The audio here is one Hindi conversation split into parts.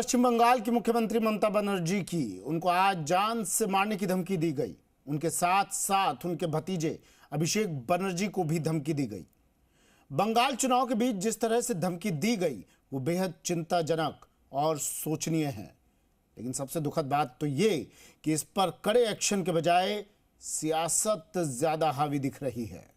पश्चिम बंगाल की मुख्यमंत्री ममता बनर्जी की उनको आज जान से मारने की धमकी दी गई। उनके साथ साथ उनके भतीजे अभिषेक बनर्जी को भी धमकी दी गई। बंगाल चुनाव के बीच जिस तरह से धमकी दी गई वो बेहद चिंताजनक और सोचनीय है। लेकिन सबसे दुखद बात तो ये कि इस पर कड़े एक्शन के बजाय सियासत ज्यादा हावी दिख रही है।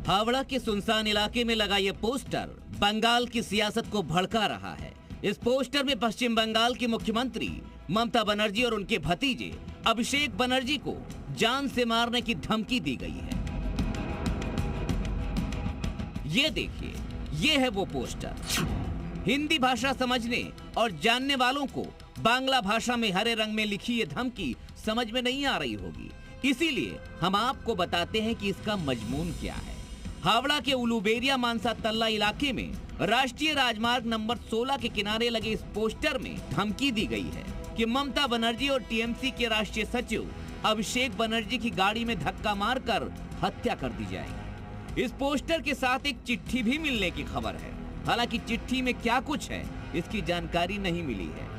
हावड़ा के सुनसान इलाके में लगा ये पोस्टर बंगाल की सियासत को भड़का रहा है। इस पोस्टर में पश्चिम बंगाल की मुख्यमंत्री ममता बनर्जी और उनके भतीजे अभिषेक बनर्जी को जान से मारने की धमकी दी गई है। ये देखिए, ये है वो पोस्टर। हिंदी भाषा समझने और जानने वालों को बांग्ला भाषा में हरे रंग में लिखी ये धमकी समझ में नहीं आ रही होगी, इसीलिए हम आपको बताते हैं कि इसका मजमून क्या है। हावड़ा के उलूबेरिया मानसा तल्ला इलाके में राष्ट्रीय राजमार्ग नंबर 16 के किनारे लगे इस पोस्टर में धमकी दी गई है कि ममता बनर्जी और टीएमसी के राष्ट्रीय सचिव अभिषेक बनर्जी की गाड़ी में धक्का मारकर हत्या कर दी जाएगी। इस पोस्टर के साथ एक चिट्ठी भी मिलने की खबर है। हालांकि चिट्ठी में क्या कुछ है इसकी जानकारी नहीं मिली है।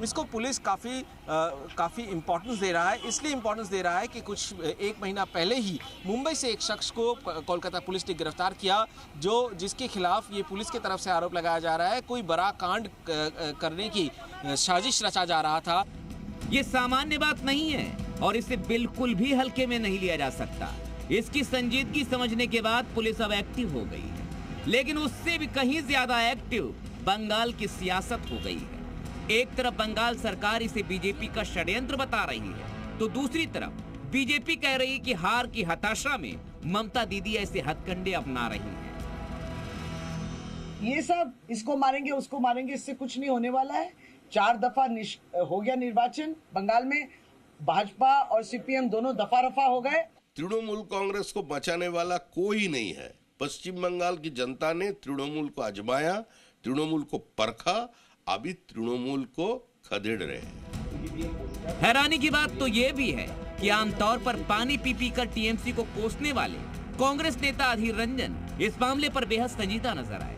इसको पुलिस काफ़ी इम्पोर्टेंस दे रहा है। इसलिए इम्पोर्टेंस दे रहा है कि कुछ एक महीना पहले ही मुंबई से एक शख्स को कोलकाता पुलिस ने गिरफ्तार किया, जिसके खिलाफ ये पुलिस की तरफ से आरोप लगाया जा रहा है कोई बड़ा कांड करने की साजिश रचा जा रहा था। ये सामान्य बात नहीं है और इसे बिल्कुल भी हल्के में नहीं लिया जा सकता। इसकी संजीदगी समझने के बाद पुलिस अब एक्टिव हो गई है, लेकिन उससे भी कहीं ज्यादा एक्टिव बंगाल की सियासत हो गई है। एक तरफ बंगाल सरकार इसे बीजेपी का षड्यंत्र बता रही है, तो दूसरी तरफ बीजेपी कह रही है कि हार की हताशा में ममता दीदी ऐसे हथकंडे अपना रही हैं। ये सब इसको मारेंगे उसको मारेंगे, इससे कुछ नहीं होने वाला है। 4 दफा हो गया निर्वाचन बंगाल में, भाजपा और सीपीएम दोनों दफा रफा हो गए। तृणमूल कांग्रेस को बचाने वाला कोई नहीं है। पश्चिम बंगाल की जनता ने तृणमूल को आजमाया, तृणमूल को परखा, अभी तृणमूल को खदेड़ रहे हैं। हैरानी की बात तो ये भी है कि आमतौर पर पानी पी पी कर टीएमसी को कोसने वाले कांग्रेस नेता अधीर रंजन इस मामले पर बेहद संजीदा नजर आए।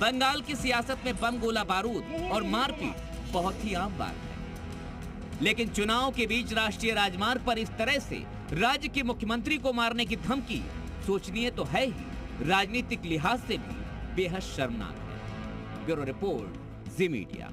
बंगाल की सियासत में बम गोला बारूद और मारपीट बहुत ही आम बात है, लेकिन चुनाव के बीच राष्ट्रीय राजमार्ग पर इस तरह से राज्य के मुख्यमंत्री को मारने की धमकी सोचनीय तो है ही, राजनीतिक लिहाज से भी बेहद शर्मनाक है। ब्यूरो रिपोर्ट, जी मीडिया।